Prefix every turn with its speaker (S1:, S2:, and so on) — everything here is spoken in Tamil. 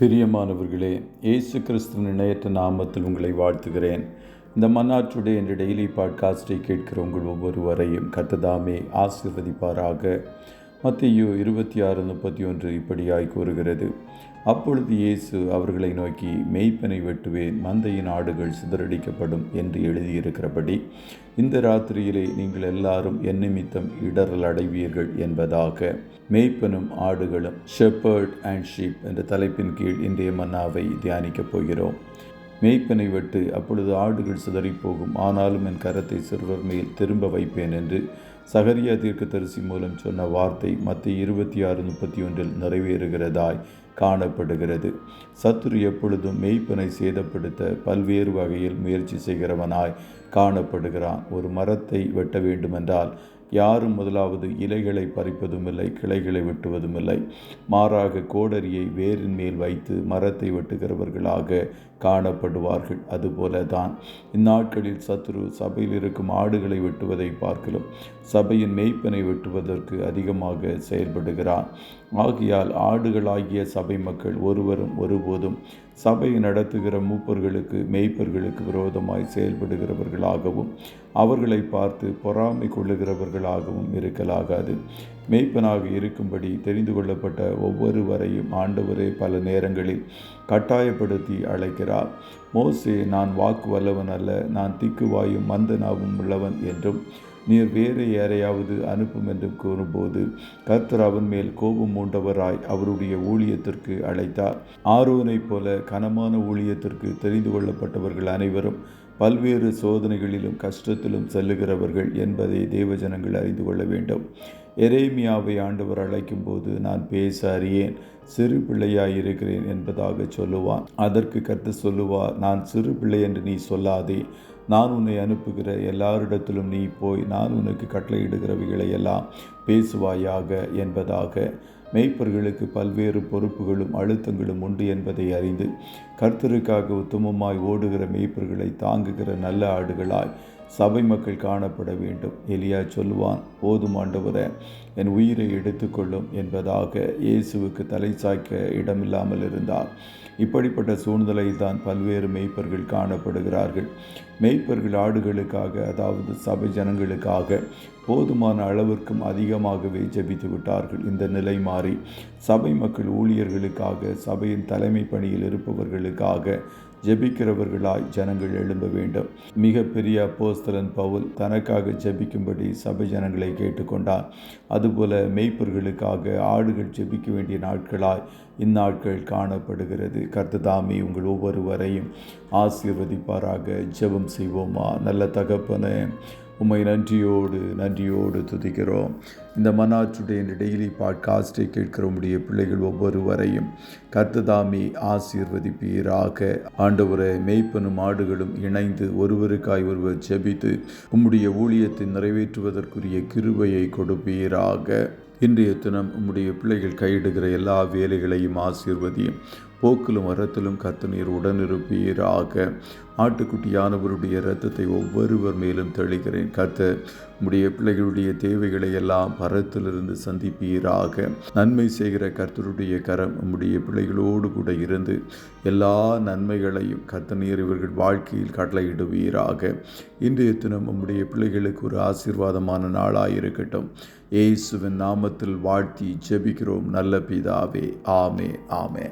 S1: பிரியமானவர்களே, இயேசு கிறிஸ்துவின் இணையற்ற நாமத்தில் உங்களை வாழ்த்துகிறேன். இந்த மன்னாற்றுடைய என்ற டெய்லி பாட்காஸ்டை கேட்கிற உங்கள் ஒவ்வொருவரையும் கர்த்தர் ஆசீர்வதிப்பாராக. மத்தேயு 26:31 இப்படியாய் கூறுகிறது: அப்பொழுது இயேசு அவர்களை நோக்கி, மேய்ப்பனை வெட்டுவேன், மந்தையின் ஆடுகள் சிதறடிக்கப்படும் என்று எழுதியிருக்கிறபடி இந்த ராத்திரியிலே நீங்கள் எல்லாரும் என் நிமித்தம் இடறல் அடைவீர்கள் என்பதாக. மேய்ப்பனும் ஆடுகளும், ஷெப்பர்ட் அண்ட் ஷீப் என்ற தலைப்பின் கீழ் இன்றைய மன்னாவை தியானிக்கப் போகிறோம். மேய்ப்பனை வெட்டு, அப்பொழுது ஆடுகள் சிதறிப்போகும், ஆனாலும் என் கரத்தை சிறுவர் மேல் திரும்ப வைப்பேன் என்று சகரியா தீர்க்கதரிசி மூலம் சொன்ன வார்த்தை மத்தேயு 26:31 நிறைவேறுகிறதாய் காணப்படுகிறது. சத்துரு எப்பொழுதும் மேய்ப்பனை சேதப்படுத்த பல்வேறு வகையில் முயற்சி செய்கிறவனாய் காணப்படுகிறான். ஒரு மரத்தை வெட்ட வேண்டுமென்றால் யாரும் முதலாவது இலைகளை பறிப்பதும் இல்லை, கிளைகளை வெட்டுவதும் இல்லை. மாறாக கோடரியை வேரின் மேல் வைத்து மரத்தை வெட்டுகிறவர்களாக காணப்படுவார்கள். அதுபோல தான் இந்நாட்களில் சத்துரு சபையில் இருக்கும் ஆடுகளை வெட்டுவதை பார்க்கலாம் சபையின் மேய்ப்பனை வெட்டுவதற்கு அதிகமாக செயல்படுகிறான். ஆகையால் ஆடுகளாகிய சபை மக்கள் ஒருபோதும் சபையை நடத்துகிற மூப்பர்களுக்கு, மேய்ப்பர்களுக்கு விரோதமாய் செயல்படுகிறவர்களாகவும் அவர்களை பார்த்து பொறாமை கொள்ளுகிறவர்களாகவும் இருக்கலாகாது. மேய்ப்பனாக இருக்கும்படி தெரிந்து கொள்ளப்பட்ட ஒவ்வொருவரையும் ஆண்டவரே பல நேரங்களில் கட்டாயப்படுத்தி அழைக்கிறார். மோசே, நான் வாக்கு வல்லவன் அல்ல, நான் திக்குவாயும் மந்தனாவும் உள்ளவன் என்றும், நீர் வேறு யாரையாவது அனுப்பும் என்றும் கூறும்போது கர்த்தர் அவன் மேல் கோபம் மூண்டவராய் அவருடைய ஊழியத்திற்கு அழைத்தார். ஆரோனைப் போல கனமான ஊழியத்திற்கு தெரிந்து கொள்ளப்பட்டவர்கள் அனைவரும் பல்வேறு சோதனைகளிலும் கஷ்டத்திலும் செல்லுகிறவர்கள் என்பதை தேவஜனங்கள் அறிந்து கொள்ள வேண்டும். எரேமியாவை ஆண்டவர் அழைக்கும் போது, நான் பேச அறியேன், சிறு பிள்ளையாயிருக்கிறேன் என்பதாக சொல்லுவான். அதற்கு கர்த்தர் சொல்லுவார், நான் சிறு பிள்ளை என்று நீ சொல்லாதே, நான் உன்னை அனுப்புகிற எல்லாரிடத்திலும் நீ போய் நான் உனக்கு கட்டளையிடுகிறவைகளை எல்லாம் பேசுவாயாக என்பதாக. மேய்ப்பர்களுக்கு பல்வேறு பொறுப்புகளும் அழுத்தங்களும் உண்டு என்பதை அறிந்து கர்த்தருக்காக உத்தமமாய் ஓடுகிற மேய்ப்பர்களை தாங்குகிற நல்ல ஆடுகளாய் சபை மக்கள் காணப்பட வேண்டும். எலியா சொல்லுவான், போதும் ஆண்டவரே, என் உயிரை எடுத்துக்கொள்ளும் என்பதாக. இயேசுவுக்கு தலை சாய்க்க இடமில்லாமல் இருந்தார். இப்படிப்பட்ட சூழ்நிலையில் தான் பல்வேறு மேய்ப்பர்கள் காணப்படுகிறார்கள். மேய்ப்பர்கள் ஆடுகளுக்காக, அதாவது சபை ஜனங்களுக்காக போதுமான அளவிற்கும் அதிகமாகவே ஜெபித்து விட்டார்கள். இந்த நிலை மாறி சபை மக்கள் ஊழியர்களுக்காக, சபையின் தலைமை பணியில் இருப்பவர்களுக்காக ஜெபிக்கிறவர்களாய் ஜனங்கள் எழும்ப வேண்டும். மிக பெரிய அப்போஸ்தலன் பவுல் தனக்காக ஜெபிக்கும்படி சபை ஜனங்களை கேட்டுக்கொண்டார். அதுபோல மேய்ப்பர்களுக்காக ஆடுகள் ஜெபிக்க வேண்டிய நாட்களாய் இந்நாட்கள் காணப்படுகிறது. கர்த்தர் உங்கள் ஒவ்வொருவரையும் ஆசீர்வதிப்பாராக. ஜெபம் செய்வோமா. நல்ல தகப்பனே, உம்மை நன்றியோடு துதிக்கிறோம். இந்த மன்னாற்றுடைய இந்த டெய்லி பாட்காஸ்டை கேட்கிற உம்முடைய பிள்ளைகள் ஒவ்வொருவரையும் கர்த்தர் ஆசீர்வதிப்பீராக. ஆண்டவரே, மேய்ப்பனும் ஆடுகளும் இணைந்து ஒருவருக்காய் ஒருவர் ஜெபித்து உம்முடைய ஊழியத்தை நிறைவேற்றுவதற்குரிய கிருபையை கொடுப்பீராக. இன்றைய தினம் உம்முடைய பிள்ளைகள் கையிடுகிற எல்லா வேலைகளையும் ஆசீர்வதியும். போக்கிலும் வரத்திலும் கர்த்தர் நீர் உடனிருப்பீராக. ஆட்டுக்குட்டியானவருடைய இரத்தத்தை ஒவ்வொருவர் மேலும் தெளிக்கிறேன். கர்த்தர் உம்முடைய பிள்ளைகளுடைய தேவைகளை எல்லாம் பரத்திலிருந்து சந்திப்பீராக. நன்மை செய்கிற கர்த்தருடைய கரம் உம்முடைய பிள்ளைகளோடு கூட இருந்து எல்லா நன்மைகளையும் கர்த்தர் நீர் இவர்கள் வாழ்க்கையில் கட்டளையிடுவீராக. இன்றைய தினம் உம்முடைய பிள்ளைகளுக்கு ஒரு ஆசீர்வாதமான நாளாயிருக்கட்டும். இயேசுவின் நாமத்தில் வாழ்த்தி ஜெபிக்கிறோம் நல்ல பிதாவே. ஆமே.